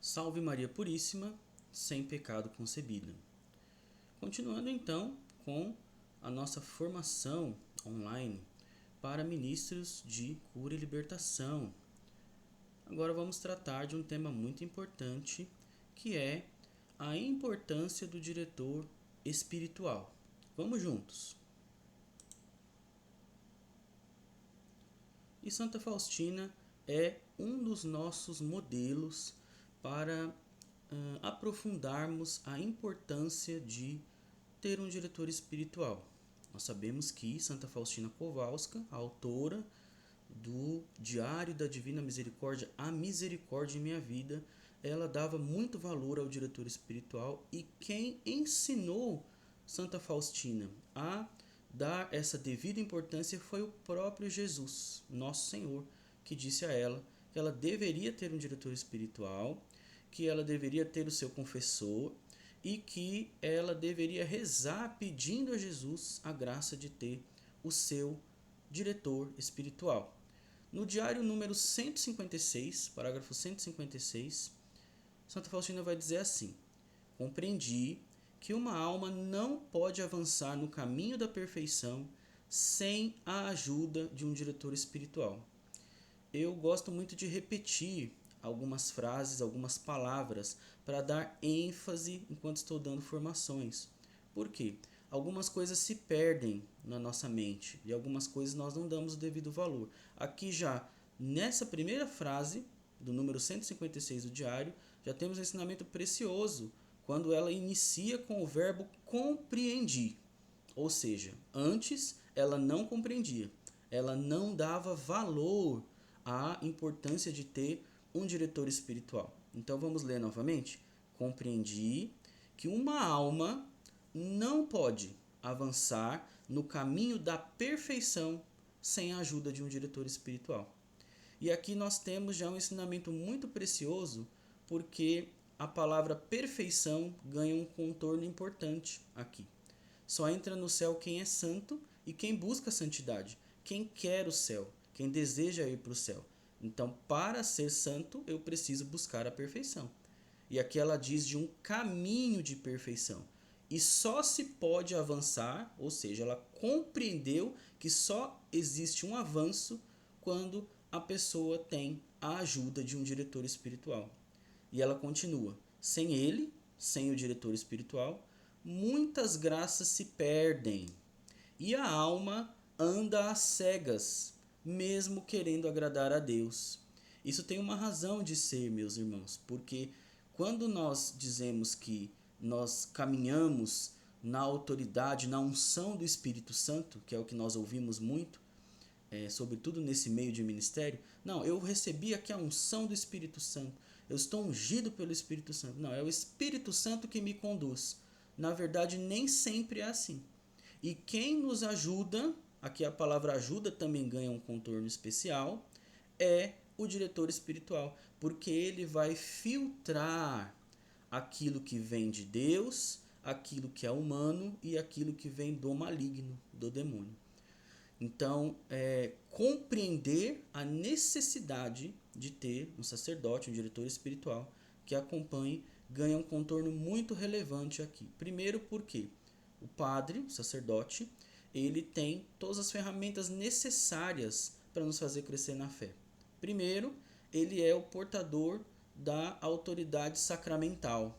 Salve Maria Puríssima, sem pecado concebida. Continuando então com a nossa formação online para ministros de cura e libertação. Agora vamos tratar de um tema muito importante, que é a importância do diretor espiritual. Vamos juntos. E Santa Faustina é um dos nossos modelos para aprofundarmos a importância de ter um diretor espiritual. Nós sabemos que Santa Faustina Kowalska, a autora do Diário da Divina Misericórdia, A Misericórdia em Minha Vida, ela dava muito valor ao diretor espiritual, e quem ensinou Santa Faustina a dar essa devida importância foi o próprio Jesus, nosso Senhor, que disse a ela que ela deveria ter um diretor espiritual, que ela deveria ter o seu confessor e que ela deveria rezar pedindo a Jesus a graça de ter o seu diretor espiritual. No diário número 156, parágrafo 156, Santa Faustina vai dizer assim: compreendi que uma alma não pode avançar no caminho da perfeição sem a ajuda de um diretor espiritual. Eu gosto muito de repetir algumas frases, algumas palavras, para dar ênfase enquanto estou dando formações. Por quê? Algumas coisas se perdem na nossa mente e algumas coisas nós não damos o devido valor. Aqui já, nessa primeira frase do número 156 do diário, já temos um ensinamento precioso quando ela inicia com o verbo compreendi. Ou seja, antes ela não compreendia, ela não dava valor à importância de ter um diretor espiritual. Então vamos ler novamente. Compreendi que uma alma não pode avançar no caminho da perfeição sem a ajuda de um diretor espiritual. E aqui nós temos já um ensinamento muito precioso, porque a palavra perfeição ganha um contorno importante aqui. Só entra no céu quem é santo e quem busca a santidade, quem quer o céu, quem deseja ir para o céu. Então, para ser santo, eu preciso buscar a perfeição. E aqui ela diz de um caminho de perfeição. E só se pode avançar, ou seja, ela compreendeu que só existe um avanço quando a pessoa tem a ajuda de um diretor espiritual. E ela continua: sem ele, sem o diretor espiritual, muitas graças se perdem e a alma anda às cegas, mesmo querendo agradar a Deus. Isso tem uma razão de ser, meus irmãos, porque quando nós dizemos que nós caminhamos na autoridade, na unção do Espírito Santo, que é o que nós ouvimos muito, sobretudo nesse meio de ministério, não, eu recebi aqui a unção do Espírito Santo, eu estou ungido pelo Espírito Santo. Não, é o Espírito Santo que me conduz. Na verdade, nem sempre é assim. E quem nos ajuda, aqui a palavra ajuda também ganha um contorno especial, é o diretor espiritual, porque ele vai filtrar aquilo que vem de Deus, aquilo que é humano e aquilo que vem do maligno, do demônio. Então, compreender a necessidade de ter um sacerdote, um diretor espiritual que acompanhe, ganha um contorno muito relevante aqui. Primeiro porque o padre, o sacerdote, ele tem todas as ferramentas necessárias para nos fazer crescer na fé. Primeiro, ele é o portador da autoridade sacramental.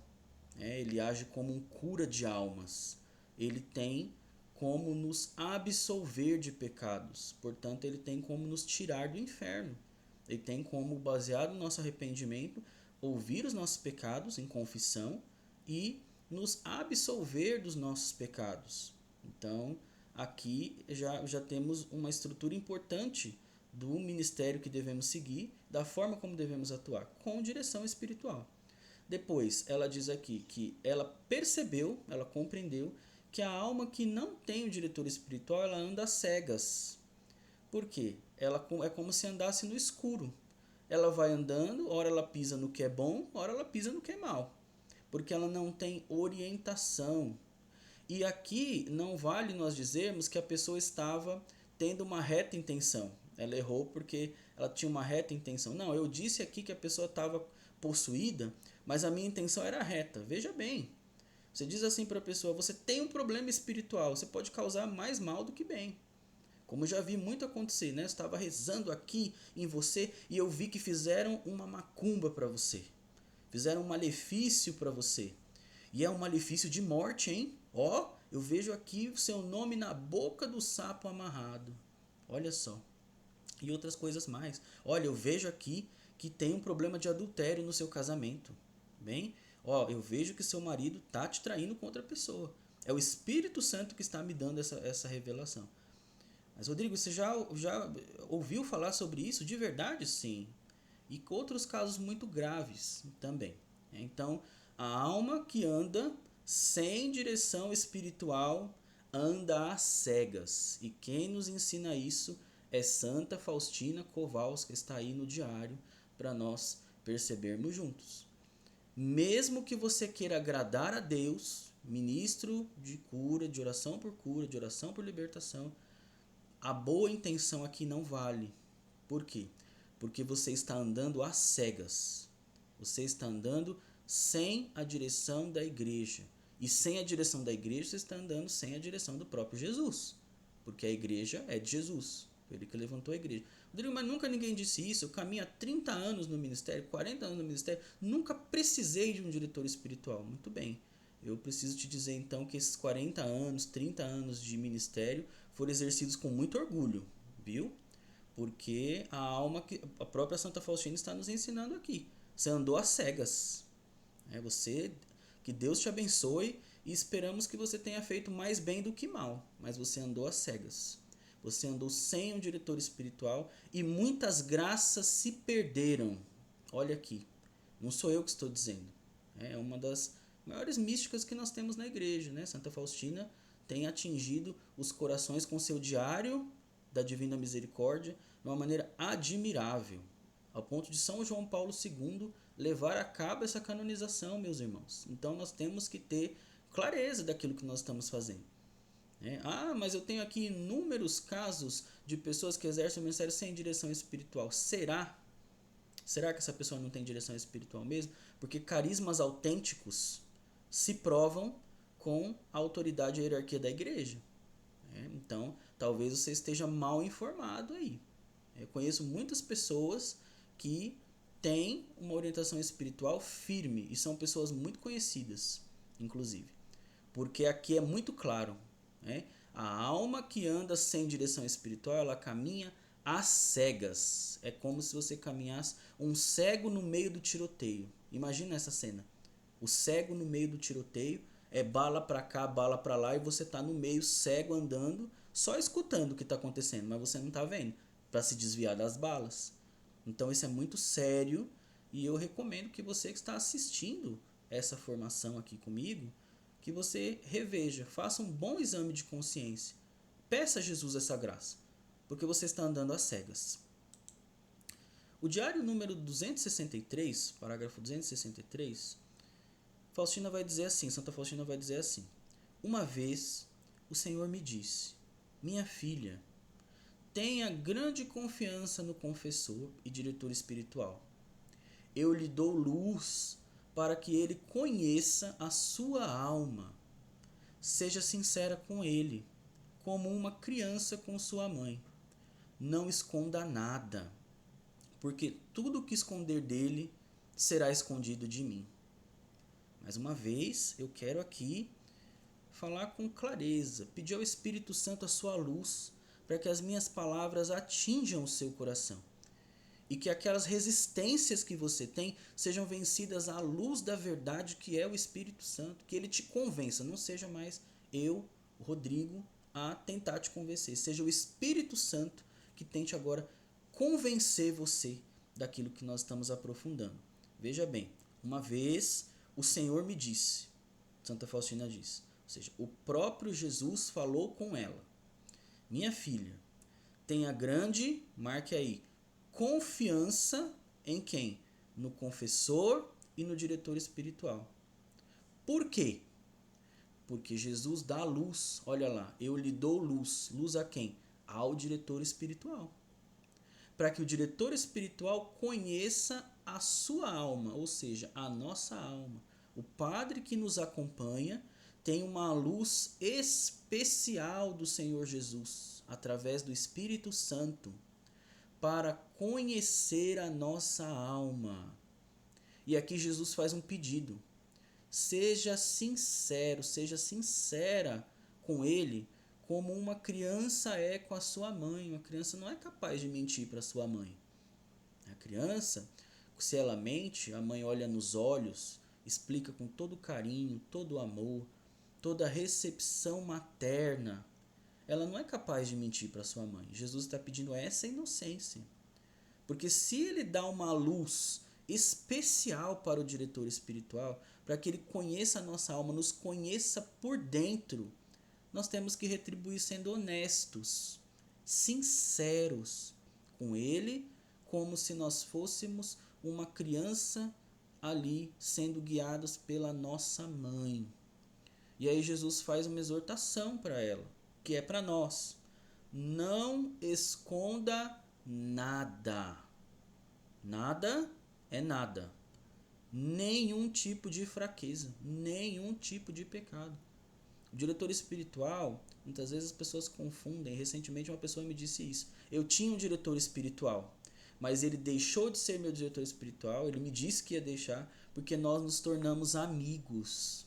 Ele age como um cura de almas. Ele tem como nos absolver de pecados. Portanto, ele tem como nos tirar do inferno. Ele tem como, baseado no nosso arrependimento, ouvir os nossos pecados em confissão e nos absolver dos nossos pecados. Então, aqui já temos uma estrutura importante do ministério que devemos seguir, da forma como devemos atuar, com direção espiritual. Depois, ela diz aqui que ela percebeu, ela compreendeu que a alma que não tem o diretor espiritual, ela anda às cegas. Por quê? Ela é como se andasse no escuro. Ela vai andando, ora ela pisa no que é bom, ora ela pisa no que é mal. Porque ela não tem orientação. E aqui não vale nós dizermos que a pessoa estava tendo uma reta intenção. Ela errou porque ela tinha uma reta intenção. Não, eu disse aqui que a pessoa estava possuída, mas a minha intenção era reta. Veja bem, você diz assim para a pessoa, você tem um problema espiritual, você pode causar mais mal do que bem. Como eu já vi muito acontecer, né? Eu estava rezando aqui em você e eu vi que fizeram uma macumba para você. Fizeram um malefício para você. E é um malefício de morte, hein? Ó, eu vejo aqui o seu nome na boca do sapo amarrado. Olha só. E outras coisas mais. Olha, eu vejo aqui que tem um problema de adultério no seu casamento. Bem, ó, eu vejo que seu marido tá te traindo com outra pessoa. É o Espírito Santo que está me dando essa revelação. Mas, Rodrigo, você já ouviu falar sobre isso de verdade? Sim. E com outros casos muito graves também. Então, a alma que anda sem direção espiritual anda às cegas. E quem nos ensina isso é Santa Faustina Kowalska, está aí no diário para nós percebermos juntos. Mesmo que você queira agradar a Deus, ministro de cura, de oração por libertação, a boa intenção aqui não vale. Por quê? Porque você está andando às cegas. Você está andando sem a direção da igreja. E sem a direção da igreja, você está andando sem a direção do próprio Jesus. Porque a igreja é de Jesus. Ele que levantou a igreja. Rodrigo, mas nunca ninguém disse isso. Eu caminho há 30 anos no ministério, 40 anos no ministério. Nunca precisei de um diretor espiritual. Muito bem. Eu preciso te dizer então que esses 40 anos, 30 anos de ministério foram exercidos com muito orgulho, viu? Porque a alma que a própria Santa Faustina está nos ensinando aqui. Você andou às cegas. Você, que Deus te abençoe e esperamos que você tenha feito mais bem do que mal, mas você andou às cegas. Você andou sem um diretor espiritual e muitas graças se perderam. Olha aqui, não sou eu que estou dizendo. É uma das maiores místicas que nós temos na igreja, né? Santa Faustina tem atingido os corações com seu diário da Divina Misericórdia de uma maneira admirável, ao ponto de São João Paulo II levar a cabo essa canonização, meus irmãos. Então nós temos que ter clareza daquilo que nós estamos fazendo. Mas eu tenho aqui inúmeros casos de pessoas que exercem o ministério sem direção espiritual. Será? Será que essa pessoa não tem direção espiritual mesmo? Porque carismas autênticos se provam com a autoridade e a hierarquia da igreja. Então, talvez você esteja mal informado aí. Eu conheço muitas pessoas que têm uma orientação espiritual firme e são pessoas muito conhecidas, inclusive. Porque aqui é muito claro, a alma que anda sem direção espiritual, ela caminha às cegas. É como se você caminhasse um cego no meio do tiroteio. Imagina essa cena. O cego no meio do tiroteio, é bala pra cá, bala pra lá, e você tá no meio cego andando, só escutando o que tá acontecendo, mas você não tá vendo, para se desviar das balas. Então isso é muito sério e eu recomendo que você que está assistindo essa formação aqui comigo, que você reveja, faça um bom exame de consciência. Peça a Jesus essa graça, porque você está andando às cegas. O diário número 263, parágrafo 263, Faustina vai dizer assim, Santa Faustina vai dizer assim: uma vez o Senhor me disse, minha filha, tenha grande confiança no confessor e diretor espiritual. Eu lhe dou luz para que ele conheça a sua alma. Seja sincera com ele, como uma criança com sua mãe. Não esconda nada, porque tudo o que esconder dele será escondido de mim. Mais uma vez, eu quero aqui falar com clareza, pedir ao Espírito Santo a sua luz, para que as minhas palavras atinjam o seu coração. E que aquelas resistências que você tem sejam vencidas à luz da verdade que é o Espírito Santo, que ele te convença, não seja mais eu, Rodrigo, a tentar te convencer, seja o Espírito Santo que tente agora convencer você daquilo que nós estamos aprofundando. Veja bem, uma vez o Senhor me disse, Santa Faustina diz, ou seja, o próprio Jesus falou com ela, minha filha, tenha grande, marque aí, confiança em quem? No confessor e no diretor espiritual. Por quê? Porque Jesus dá luz, olha lá, eu lhe dou luz. Luz a quem? Ao diretor espiritual. para que o diretor espiritual conheça a sua alma, ou seja, a nossa alma. O padre que nos acompanha tem uma luz especial do Senhor Jesus, através do Espírito Santo, para conhecer a nossa alma. E aqui Jesus faz um pedido. Seja sincero, seja sincera com ele, como uma criança é com a sua mãe. Uma criança não é capaz de mentir para sua mãe. A criança, se ela mente, a mãe olha nos olhos, explica com todo carinho, todo amor, toda recepção materna. Ela não é capaz de mentir para sua mãe. Jesus está pedindo essa inocência. Porque se ele dá uma luz especial para o diretor espiritual, para que ele conheça a nossa alma, nos conheça por dentro, nós temos que retribuir sendo honestos, sinceros com ele, como se nós fôssemos uma criança ali sendo guiados pela nossa mãe. E aí Jesus faz uma exortação para ela, que é para nós. Não esconda nada. Nada é nada. Nenhum tipo de fraqueza, nenhum tipo de pecado. O diretor espiritual, muitas vezes as pessoas confundem. Recentemente uma pessoa me disse isso. Eu tinha um diretor espiritual, mas ele deixou de ser meu diretor espiritual, ele me disse que ia deixar, porque nós nos tornamos amigos.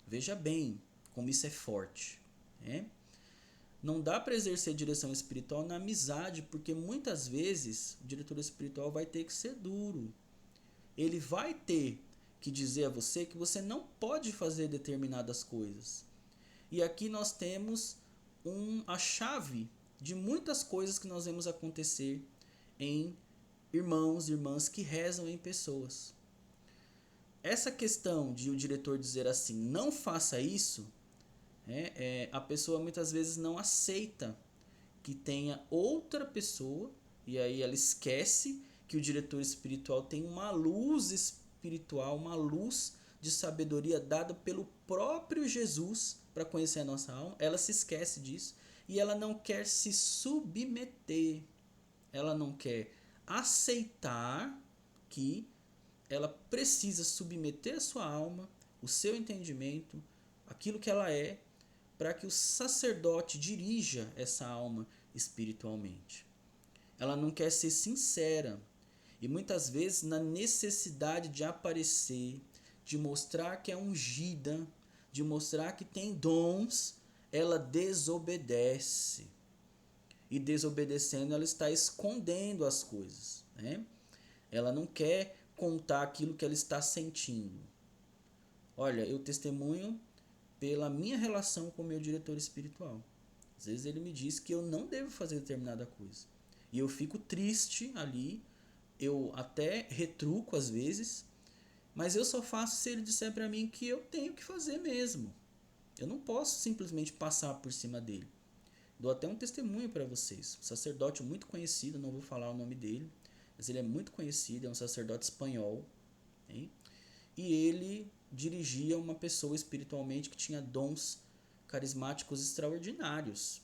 Veja bem como isso é forte, né? Não dá para exercer direção espiritual na amizade, porque muitas vezes o diretor espiritual vai ter que ser duro. Ele vai ter que dizer a você que você não pode fazer determinadas coisas. E aqui nós temos a chave de muitas coisas que nós vemos acontecer em irmãos e irmãs que rezam em pessoas. Essa questão de o diretor dizer assim, não faça isso, a pessoa muitas vezes não aceita que tenha outra pessoa, e aí ela esquece que o diretor espiritual tem uma luz espiritual, uma luz de sabedoria dada pelo próprio Jesus para conhecer a nossa alma. Ela se esquece disso e ela não quer se submeter, ela não quer aceitar que ela precisa submeter a sua alma, o seu entendimento, aquilo que ela é, para que o sacerdote dirija essa alma espiritualmente. Ela não quer ser sincera e muitas vezes na necessidade de aparecer, de mostrar que é ungida, de mostrar que tem dons, ela desobedece. E desobedecendo, ela está escondendo as coisas, né? Ela não quer contar aquilo que ela está sentindo. Olha, eu testemunho pela minha relação com o meu diretor espiritual. Às vezes ele me diz que eu não devo fazer determinada coisa. E eu fico triste ali, eu até retruco às vezes, mas eu só faço se ele disser para mim que eu tenho que fazer mesmo. Eu não posso simplesmente passar por cima dele. Dou até um testemunho para vocês. Um sacerdote muito conhecido, não vou falar o nome dele, mas ele é muito conhecido, é um sacerdote espanhol. Hein? E ele dirigia uma pessoa espiritualmente que tinha dons carismáticos extraordinários.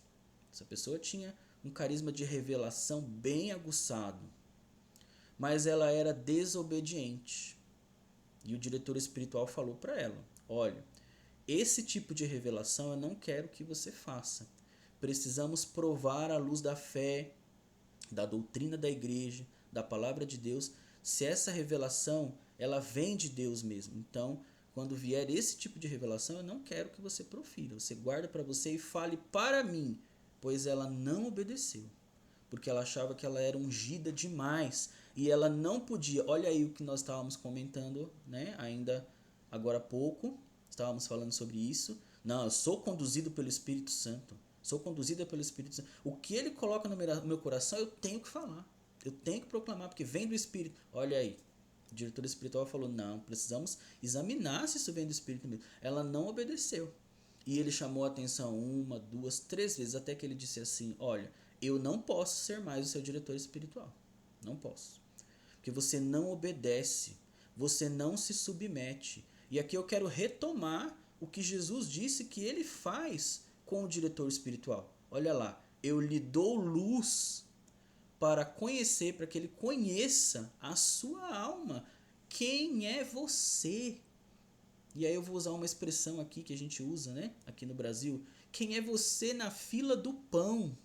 Essa pessoa tinha um carisma de revelação bem aguçado, mas ela era desobediente. E o diretor espiritual falou para ela: olha, esse tipo de revelação eu não quero que você faça. Precisamos provar à luz da fé, da doutrina da igreja, da palavra de Deus, se essa revelação ela vem de Deus mesmo. Então, quando vier esse tipo de revelação, eu não quero que você profira. Você guarda para você e fale para mim, pois ela não obedeceu, porque ela achava que ela era ungida demais e ela não podia. Olha aí o que nós estávamos comentando, né? Ainda agora há pouco, estávamos falando sobre isso. Não, eu sou conduzido pelo Espírito Santo. Sou conduzida pelo Espírito Santo. O que ele coloca no meu coração, eu tenho que falar. Eu tenho que proclamar, porque vem do Espírito. Olha aí, o diretor espiritual falou, não, precisamos examinar se isso vem do Espírito mesmo. Ela não obedeceu. E ele chamou a atenção 1, 2, 3 vezes, até que ele disse assim, olha, eu não posso ser mais o seu diretor espiritual. Não posso. Porque você não obedece. Você não se submete. E aqui eu quero retomar o que Jesus disse que ele faz com o diretor espiritual. Olha lá, eu lhe dou luz para conhecer, para que ele conheça a sua alma. Quem é você? E aí eu vou usar uma expressão aqui que a gente usa, né, aqui no Brasil. Quem é você na fila do pão?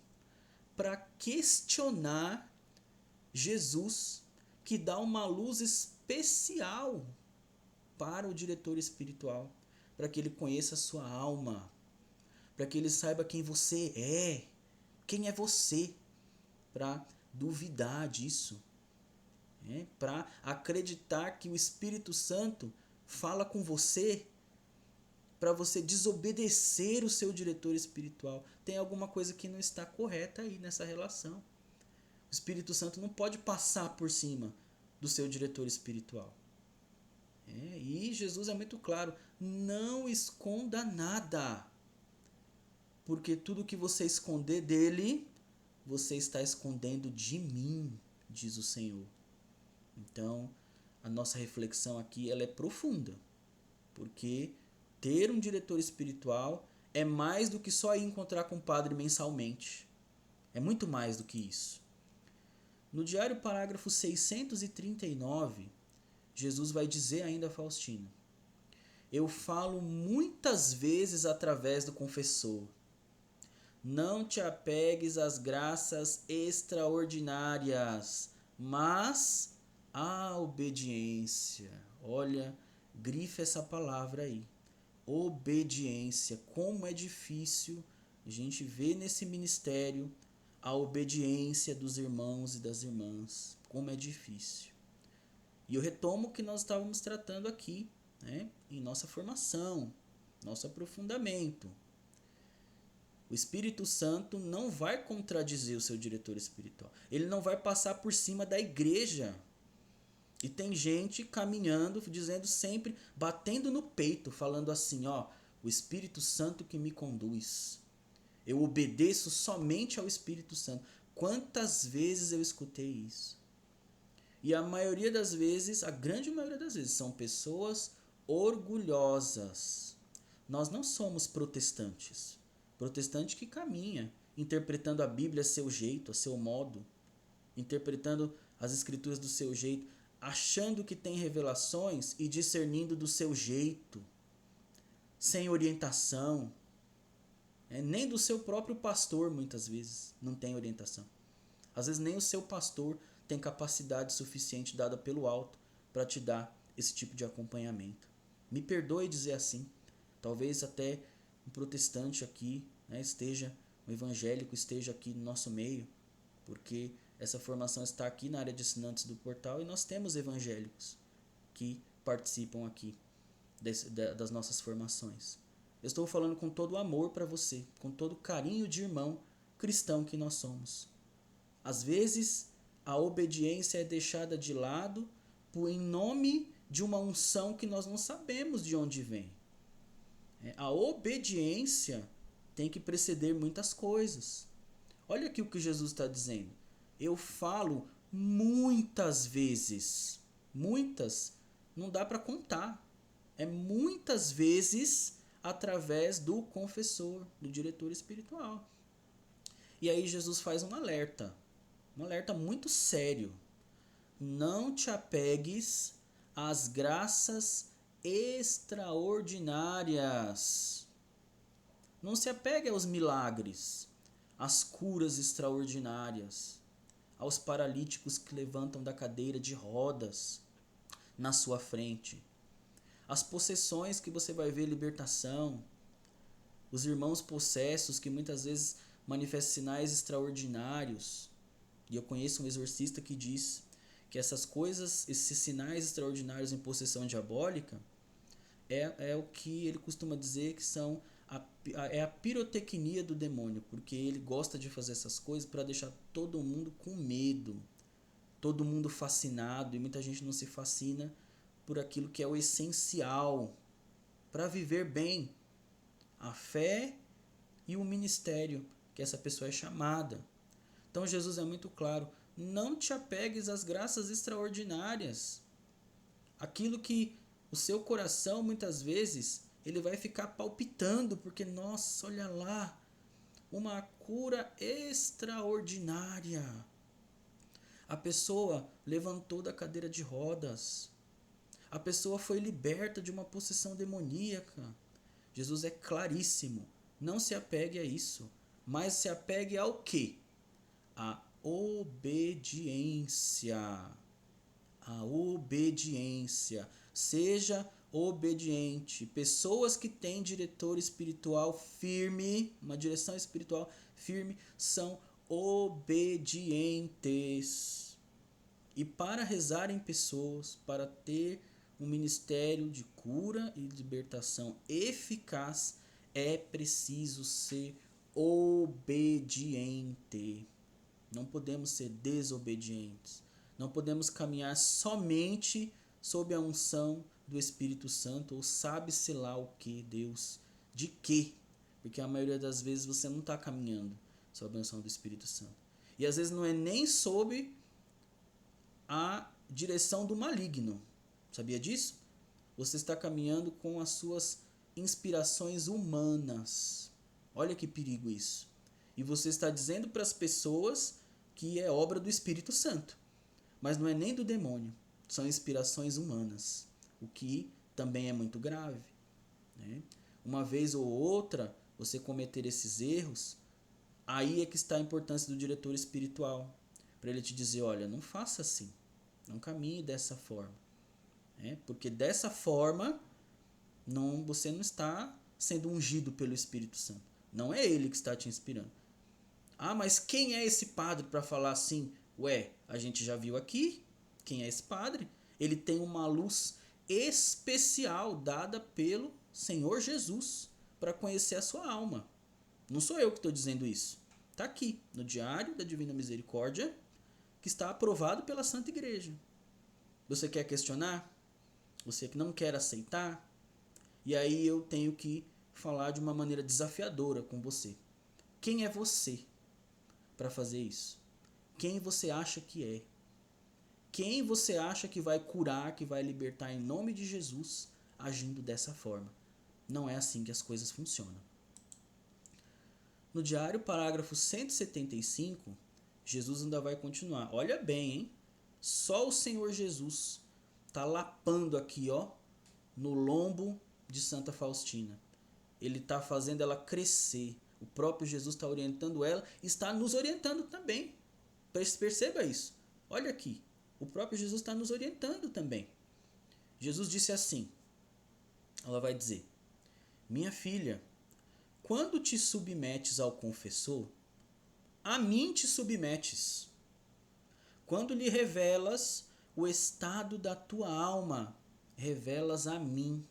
Para questionar Jesus, que dá uma luz especial para o diretor espiritual, para que ele conheça a sua alma, para que ele saiba quem você é, quem é você, para duvidar disso, né? Para acreditar que o Espírito Santo fala com você, para você desobedecer o seu diretor espiritual. Tem alguma coisa que não está correta aí nessa relação. O Espírito Santo não pode passar por cima do seu diretor espiritual. E Jesus é muito claro: não esconda nada, porque tudo que você esconder dele, você está escondendo de mim, diz o Senhor. Então, a nossa reflexão aqui ela é profunda, porque ter um diretor espiritual é mais do que só ir encontrar com o padre mensalmente. É muito mais do que isso. No diário parágrafo 639, Jesus vai dizer ainda a Faustina: eu falo muitas vezes através do confessor. Não te apegues às graças extraordinárias, mas à obediência. Olha, grifa essa palavra aí. Obediência. Como é difícil a gente ver nesse ministério a obediência dos irmãos e das irmãs. Como é difícil. E eu retomo o que nós estávamos tratando aqui, né, em nossa formação, nosso aprofundamento. O Espírito Santo não vai contradizer o seu diretor espiritual. Ele não vai passar por cima da igreja. E tem gente caminhando, dizendo sempre, batendo no peito, falando assim, ó, o Espírito Santo que me conduz. Eu obedeço somente ao Espírito Santo. Quantas vezes eu escutei isso? E a maioria das vezes, a grande maioria das vezes, são pessoas orgulhosas. Nós não somos protestantes. Protestante que caminha, interpretando a Bíblia a seu jeito, a seu modo, interpretando as Escrituras do seu jeito, achando que tem revelações e discernindo do seu jeito, sem orientação. Nem do seu próprio pastor, muitas vezes, não tem orientação. Às vezes nem o seu pastor tem capacidade suficiente dada pelo alto para te dar esse tipo de acompanhamento. Me perdoe dizer assim. Talvez até um protestante aqui, né, um evangélico esteja aqui no nosso meio, porque essa formação está aqui na área de assinantes do portal e nós temos evangélicos que participam aqui das nossas formações. Eu estou falando com todo o amor para você, com todo o carinho de irmão cristão que nós somos. Às vezes, a obediência é deixada de lado em nome de uma unção que nós não sabemos de onde vem. A obediência tem que preceder muitas coisas. Olha aqui o que Jesus está dizendo. Eu falo muitas vezes. Muitas, não dá para contar. É muitas vezes através do confessor, do diretor espiritual. E aí Jesus faz um alerta muito sério. Não te apegues às graças extraordinárias. Não se apegue aos milagres, às curas extraordinárias, aos paralíticos que levantam da cadeira de rodas na sua frente, as possessões que você vai ver libertação, os irmãos possessos que muitas vezes manifestam sinais extraordinários. E eu conheço um exorcista que diz que essas coisas, esses sinais extraordinários em possessão diabólica, é o que ele costuma dizer que são a pirotecnia do demônio, porque ele gosta de fazer essas coisas para deixar todo mundo com medo, todo mundo fascinado, e muita gente não se fascina por aquilo que é o essencial para viver bem, a fé e o ministério que essa pessoa é chamada. Então Jesus é muito claro: não te apegues às graças extraordinárias. Aquilo que o seu coração muitas vezes ele vai ficar palpitando, porque nossa, olha lá, uma cura extraordinária. A pessoa levantou da cadeira de rodas. A pessoa foi liberta de uma possessão demoníaca. Jesus é claríssimo. Não se apegue a isso, mas se apegue ao quê? A obediência. A obediência. Seja obediente. Pessoas que têm diretor espiritual firme, uma direção espiritual firme, são obedientes. E para rezar em pessoas, para ter um ministério de cura e libertação eficaz, é preciso ser obediente. Não podemos ser desobedientes. Não podemos caminhar somente sob a unção do Espírito Santo, ou sabe-se lá o que, Deus, de quê? Porque a maioria das vezes você não está caminhando sob a unção do Espírito Santo. E às vezes não é nem sob a direção do maligno. Sabia disso? Você está caminhando com as suas inspirações humanas. Olha que perigo isso. E você está dizendo para as pessoas que é obra do Espírito Santo. Mas não é nem do demônio. São inspirações humanas. O que também é muito grave. Né? Uma vez ou outra, você cometer esses erros, aí é que está a importância do diretor espiritual. Para ele te dizer, olha, não faça assim. Não caminhe dessa forma. Porque dessa forma, você não está sendo ungido pelo Espírito Santo. Não é ele que está te inspirando. Ah, mas quem é esse padre para falar assim? Ué, a gente já viu aqui quem é esse padre. Ele tem uma luz especial dada pelo Senhor Jesus para conhecer a sua alma. Não sou eu que estou dizendo isso. Está aqui, no Diário da Divina Misericórdia, que está aprovado pela Santa Igreja. Você quer questionar? Você que não quer aceitar? E aí eu tenho que falar de uma maneira desafiadora com você. Quem é você para fazer isso? Quem você acha que é? Quem você acha que vai curar, que vai libertar em nome de Jesus, agindo dessa forma? Não é assim que as coisas funcionam. No diário, parágrafo 175, Jesus ainda vai continuar. Olha bem, hein? Só o Senhor Jesus está lapando aqui, ó, no lombo de Santa Faustina. Ele está fazendo ela crescer. O próprio Jesus está orientando ela e está nos orientando também. Perceba isso. Olha aqui. O próprio Jesus está nos orientando também. Jesus disse assim. Ela vai dizer: minha filha, quando te submetes ao confessor, a mim te submetes. Quando lhe revelas o estado da tua alma, revelas a mim.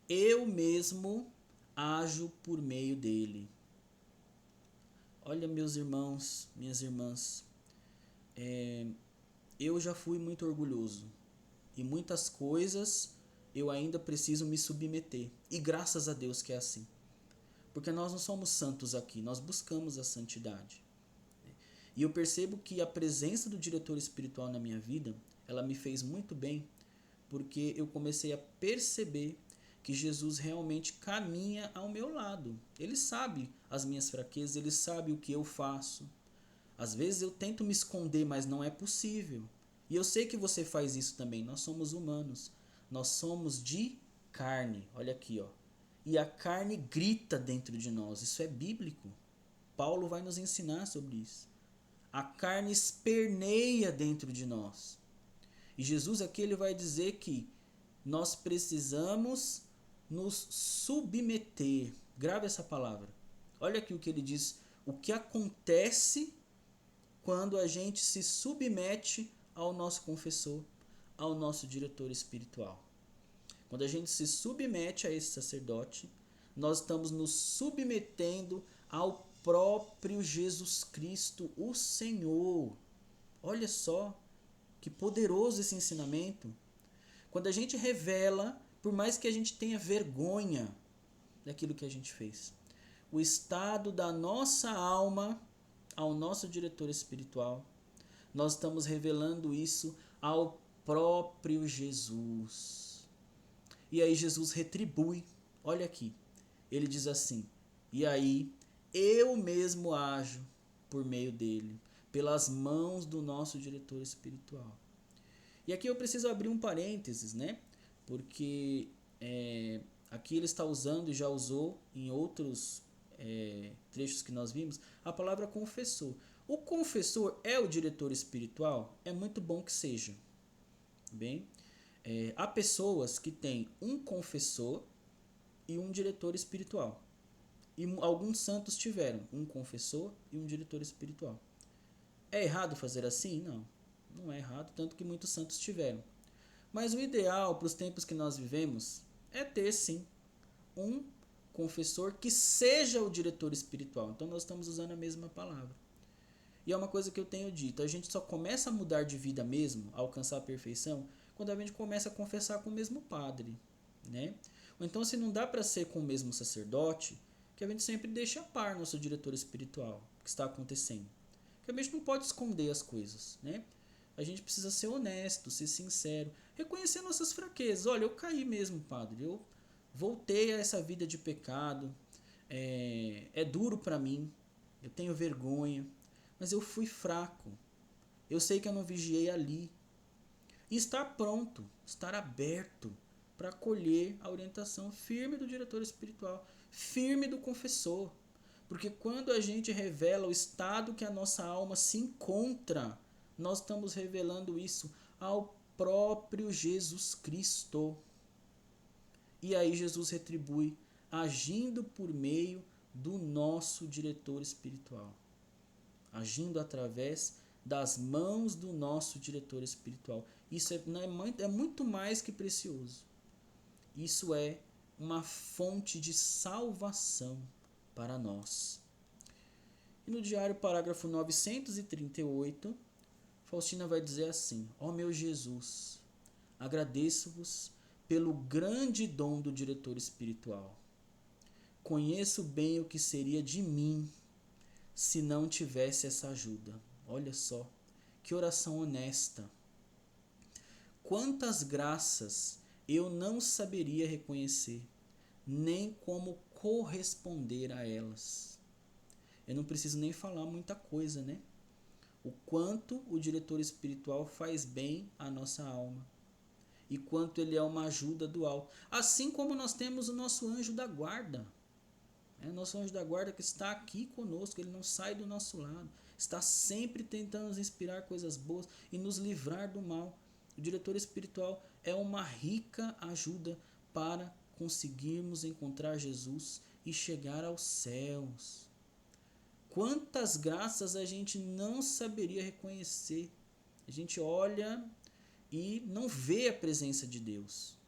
Eu mesmo ajo por meio dele. Olha, meus irmãos, minhas irmãs, eu já fui muito orgulhoso e muitas coisas eu ainda preciso me submeter. E graças a Deus que é assim. Porque nós não somos santos aqui, nós buscamos a santidade. E eu percebo que a presença do diretor espiritual na minha vida, ela me fez muito bem, porque eu comecei a perceber que Jesus realmente caminha ao meu lado. Ele sabe as minhas fraquezas, ele sabe o que eu faço. Às vezes eu tento me esconder, mas não é possível. E eu sei que você faz isso também. Nós somos humanos. Nós somos de carne. Olha aqui, ó. E a carne grita dentro de nós. Isso é bíblico. Paulo vai nos ensinar sobre isso. A carne esperneia dentro de nós. E Jesus aqui ele vai dizer que nós precisamos nos submeter. Grave essa palavra. Olha aqui o que ele diz. O que acontece quando a gente se submete ao nosso confessor, ao nosso diretor espiritual. Quando a gente se submete a esse sacerdote, nós estamos nos submetendo ao próprio Jesus Cristo, o Senhor. Olha só que poderoso esse ensinamento. Quando a gente revela, por mais que a gente tenha vergonha daquilo que a gente fez, o estado da nossa alma ao nosso diretor espiritual, nós estamos revelando isso ao próprio Jesus. E aí Jesus retribui. Olha aqui. Ele diz assim: e aí eu mesmo ajo por meio dele. pelas mãos do nosso diretor espiritual. E aqui eu preciso abrir um parênteses, né? Porque aqui ele está usando e já usou em outros trechos que nós vimos a palavra confessor. O confessor é o diretor espiritual? É muito bom que seja. Bem, há pessoas que têm um confessor e um diretor espiritual. E alguns santos tiveram um confessor e um diretor espiritual. É errado fazer assim? Não, não é errado, tanto que muitos santos tiveram. Mas o ideal para os tempos que nós vivemos é ter sim um confessor que seja o diretor espiritual. Então nós estamos usando a mesma palavra. E é uma coisa que eu tenho dito, a gente só começa a mudar de vida mesmo, a alcançar a perfeição, quando a gente começa a confessar com o mesmo padre, né? Ou então, se não dá para ser com o mesmo sacerdote, que a gente sempre deixe a par nosso diretor espiritual, o que está acontecendo. Que a gente não pode esconder as coisas, né? A gente precisa ser honesto, ser sincero, reconhecer nossas fraquezas. Olha, eu caí mesmo, padre, eu voltei a essa vida de pecado, é duro para mim, eu tenho vergonha, mas eu fui fraco. Eu sei que eu não vigiei ali. E estar pronto, estar aberto para acolher a orientação firme do diretor espiritual, firme do confessor. Porque quando a gente revela o estado que a nossa alma se encontra, nós estamos revelando isso ao próprio Jesus Cristo. E aí Jesus retribui, agindo por meio do nosso diretor espiritual. Agindo através das mãos do nosso diretor espiritual. Isso é muito mais que precioso. Isso é uma fonte de salvação para nós. E no diário, parágrafo 938, Faustina vai dizer assim: ó meu Jesus, agradeço-vos pelo grande dom do diretor espiritual. Conheço bem o que seria de mim se não tivesse essa ajuda. Olha só, que oração honesta. Quantas graças eu não saberia reconhecer, nem como corresponder a elas. Eu não preciso nem falar muita coisa, né? O quanto o diretor espiritual faz bem à nossa alma. E quanto ele é uma ajuda do alto. Assim como nós temos o nosso anjo da guarda. Nosso anjo da guarda que está aqui conosco, ele não sai do nosso lado. Está sempre tentando nos inspirar coisas boas e nos livrar do mal. O diretor espiritual é uma rica ajuda para conseguirmos encontrar Jesus e chegar aos céus. Quantas graças a gente não saberia reconhecer. A gente olha e não vê a presença de Deus.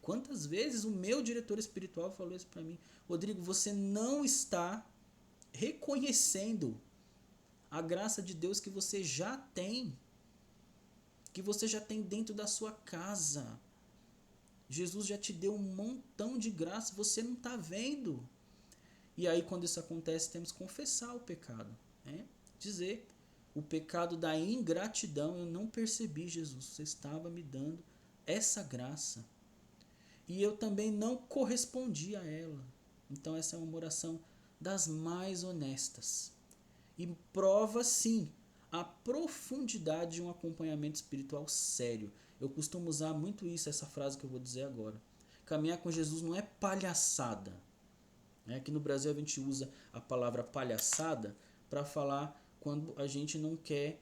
Quantas vezes o meu diretor espiritual falou isso para mim: Rodrigo, você não está reconhecendo a graça de Deus que você já tem. Que você já tem dentro da sua casa. Jesus já te deu um montão de graça, você não está vendo. E aí, quando isso acontece, temos que confessar o pecado. Dizer, o pecado da ingratidão, eu não percebi, Jesus, você estava me dando essa graça. E eu também não correspondi a ela. Então essa é uma oração das mais honestas. E prova, sim, a profundidade de um acompanhamento espiritual sério. Eu costumo usar muito isso, essa frase que eu vou dizer agora. Caminhar com Jesus não é palhaçada. Aqui no Brasil a gente usa a palavra palhaçada para falar quando a gente não quer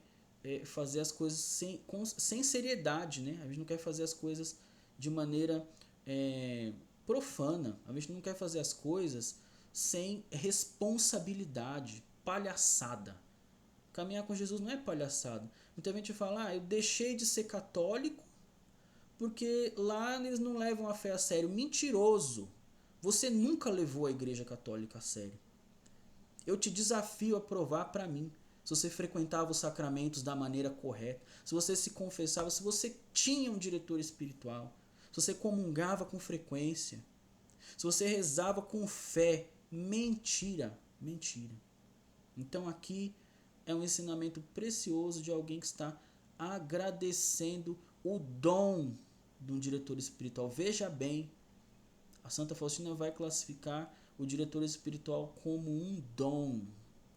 fazer as coisas sem seriedade. Né? A gente não quer fazer as coisas de maneira profana. A gente não quer fazer as coisas sem responsabilidade, palhaçada. Caminhar com Jesus não é palhaçada. Muita gente fala, eu deixei de ser católico porque lá eles não levam a fé a sério. Mentiroso! Você nunca levou a Igreja Católica a sério. Eu te desafio a provar para mim se você frequentava os sacramentos da maneira correta, se você se confessava, se você tinha um diretor espiritual, se você comungava com frequência, se você rezava com fé. Mentira, mentira. Então aqui é um ensinamento precioso de alguém que está agradecendo o dom de um diretor espiritual. Veja bem, a Santa Faustina vai classificar o diretor espiritual como um dom.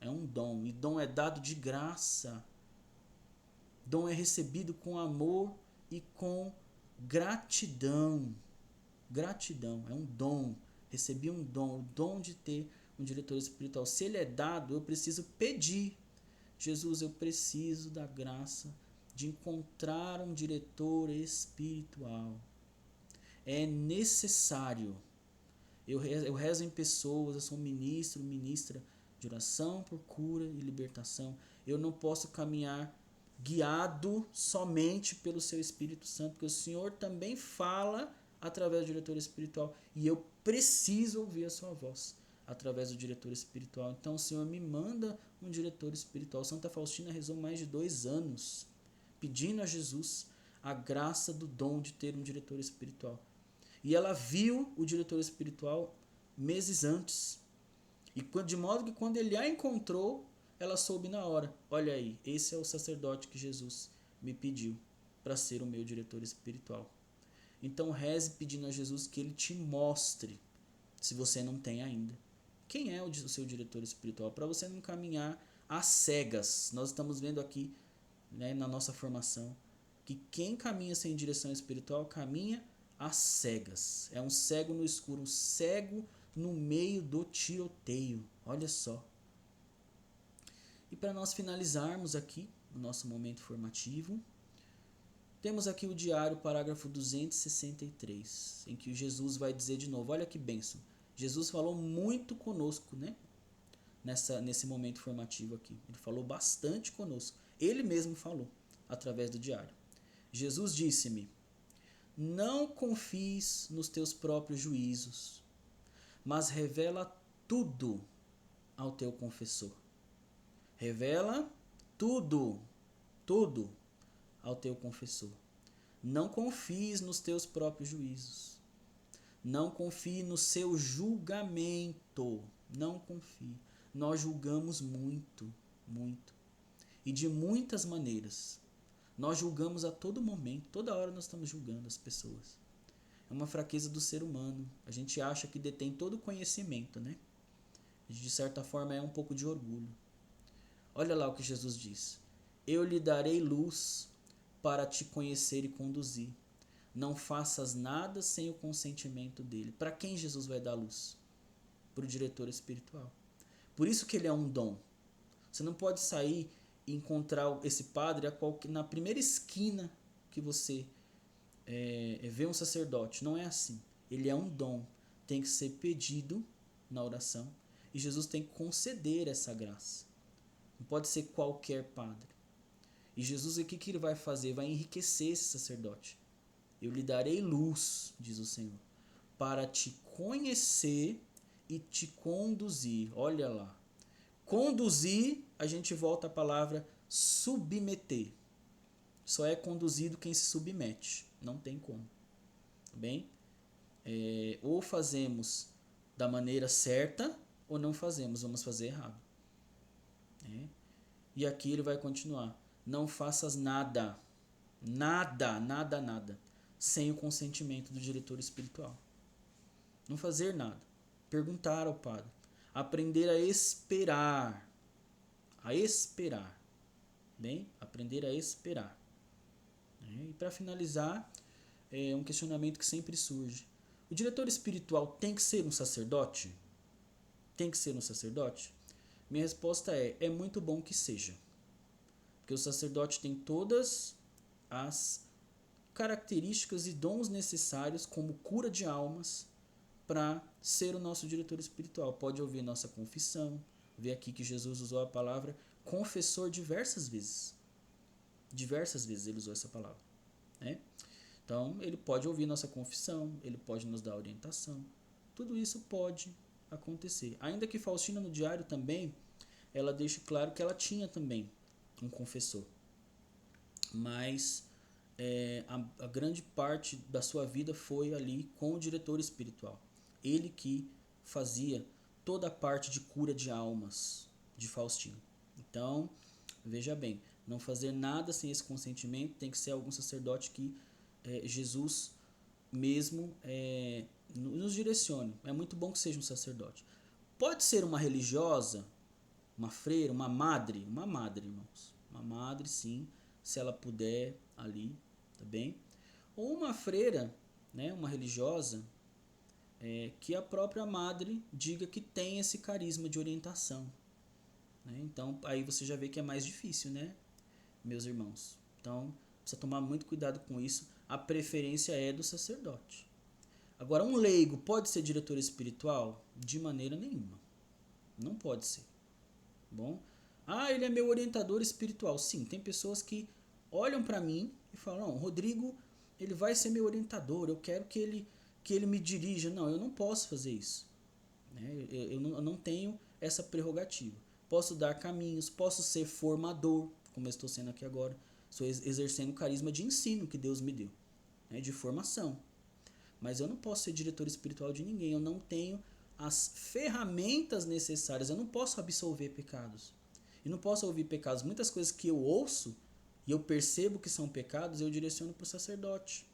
É um dom. E dom é dado de graça. Dom é recebido com amor e com gratidão. Gratidão. É um dom. Recebi um dom. O dom de ter um diretor espiritual. Se ele é dado, eu preciso pedir. Jesus, eu preciso da graça de encontrar um diretor espiritual. É necessário. Eu rezo em pessoas, eu sou ministro, ministra de oração por cura e libertação. Eu não posso caminhar guiado somente pelo seu Espírito Santo, porque o Senhor também fala através do diretor espiritual e eu preciso ouvir a sua voz através do diretor espiritual. Então o Senhor me manda um diretor espiritual. Santa Faustina rezou mais de 2 anos pedindo a Jesus a graça do dom de ter um diretor espiritual. E ela viu o diretor espiritual meses antes. E de modo que quando ele a encontrou, ela soube na hora. Olha aí, esse é o sacerdote que Jesus me pediu para ser o meu diretor espiritual. Então reze pedindo a Jesus que ele te mostre, se você não tem ainda, quem é o seu diretor espiritual, para você não caminhar às cegas. Nós estamos vendo aqui, né, na nossa formação, que quem caminha sem direção espiritual caminha às cegas. É um cego no escuro, um cego no meio do tiroteio. Olha só. E para nós finalizarmos aqui o nosso momento formativo, temos aqui o diário, parágrafo 263, em que Jesus vai dizer de novo, olha que bênção. Jesus falou muito conosco, né? Nesse momento formativo aqui. Ele falou bastante conosco. Ele mesmo falou, através do diário. Jesus disse-me: não confies nos teus próprios juízos, mas revela tudo ao teu confessor. Revela tudo ao teu confessor. Não confies nos teus próprios juízos. Não confie no seu julgamento. Não confie. Nós julgamos muito. E de muitas maneiras. Nós julgamos a todo momento. Toda hora nós estamos julgando as pessoas. É uma fraqueza do ser humano. A gente acha que detém todo o conhecimento, né? De certa forma é um pouco de orgulho. Olha lá o que Jesus diz. Eu lhe darei luz para te conhecer e conduzir. Não faças nada sem o consentimento dele. Para quem Jesus vai dar luz? Para o diretor espiritual. Por isso que ele é um dom. Você não pode sair e encontrar esse padre na primeira esquina que você vê um sacerdote. Não é assim. Ele é um dom. Tem que ser pedido na oração. E Jesus tem que conceder essa graça. Não pode ser qualquer padre. E Jesus, o que ele vai fazer? Vai enriquecer esse sacerdote. Eu lhe darei luz, diz o Senhor, para te conhecer e te conduzir. Olha lá. Conduzir, a gente volta à palavra submeter. Só é conduzido quem se submete. Não tem como. Tá bem? Ou fazemos da maneira certa, ou não fazemos. Vamos fazer errado. E aqui ele vai continuar. Não faças nada, sem o consentimento do diretor espiritual. Não fazer nada. Perguntar ao padre. Aprender a esperar. Bem? Aprender a esperar. E para finalizar, um questionamento que sempre surge. O diretor espiritual tem que ser um sacerdote? Tem que ser um sacerdote? Minha resposta é muito bom que seja. Porque o sacerdote tem todas as características e dons necessários como cura de almas para ser o nosso diretor espiritual. Pode ouvir nossa confissão, ver aqui que Jesus usou a palavra confessor diversas vezes. Diversas vezes ele usou essa palavra. Né? Então, ele pode ouvir nossa confissão, ele pode nos dar orientação. Tudo isso pode acontecer. Ainda que Faustina no diário também, ela deixa claro que ela tinha também um confessor. Mas a grande parte da sua vida foi ali com o diretor espiritual. Ele que fazia toda a parte de cura de almas de Faustina. Então, veja bem, não fazer nada sem esse consentimento, tem que ser algum sacerdote que Jesus mesmo nos direcione. É muito bom que seja um sacerdote. Pode ser uma religiosa? uma freira, uma madre, irmãos. Uma madre, sim, se ela puder ali, tá bem? Ou uma freira, né, uma religiosa, que a própria madre diga que tem esse carisma de orientação. Né? Então, aí você já vê que é mais difícil, né, meus irmãos? Então, precisa tomar muito cuidado com isso. A preferência é do sacerdote. Agora, um leigo pode ser diretor espiritual? De maneira nenhuma. Não pode ser. Bom? Ah, ele é meu orientador espiritual. Sim, tem pessoas que olham para mim e falam, não, Rodrigo, ele vai ser meu orientador, eu quero que ele me dirija. Não, eu não posso fazer isso. Né? Eu não tenho essa prerrogativa. Posso dar caminhos, posso ser formador, como eu estou sendo aqui agora. Estou exercendo o carisma de ensino que Deus me deu, né? De formação. Mas eu não posso ser diretor espiritual de ninguém. Eu não tenho as ferramentas necessárias. Eu não posso absolver pecados. E não posso ouvir pecados. Muitas coisas que eu ouço e eu percebo que são pecados, eu direciono para o sacerdote.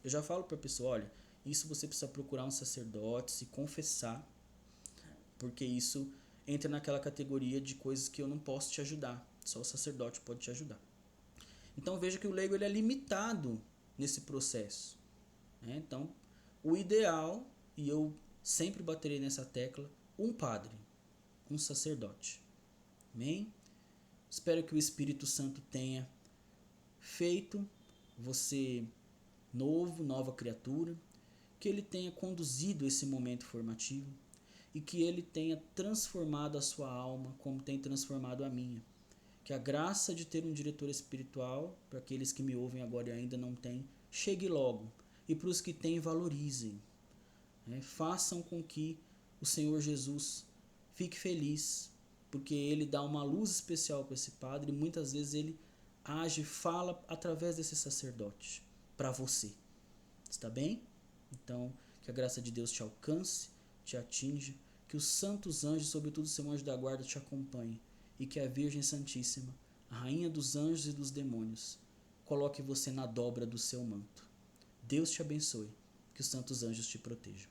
Eu já falo para a pessoa, olha, isso você precisa procurar um sacerdote, se confessar, porque isso entra naquela categoria de coisas que eu não posso te ajudar. Só o sacerdote pode te ajudar. Então veja que o leigo ele é limitado nesse processo. Né? Então, o ideal, e eu sempre baterei nessa tecla, um padre, um sacerdote. Amém? Espero que o Espírito Santo tenha feito você novo, nova criatura, que ele tenha conduzido esse momento formativo e que ele tenha transformado a sua alma como tem transformado a minha. Que a graça de ter um diretor espiritual, para aqueles que me ouvem agora e ainda não têm, chegue logo. E para os que têm, valorizem. Né? Façam com que o Senhor Jesus fique feliz, porque ele dá uma luz especial para esse padre e muitas vezes ele age, fala através desse sacerdote para você. Está bem? Então, que a graça de Deus te alcance, te atinja, que os santos anjos, sobretudo o seu anjo da guarda, te acompanhem e que a Virgem Santíssima, a rainha dos anjos e dos demônios, coloque você na dobra do seu manto. Deus te abençoe, que os santos anjos te protejam.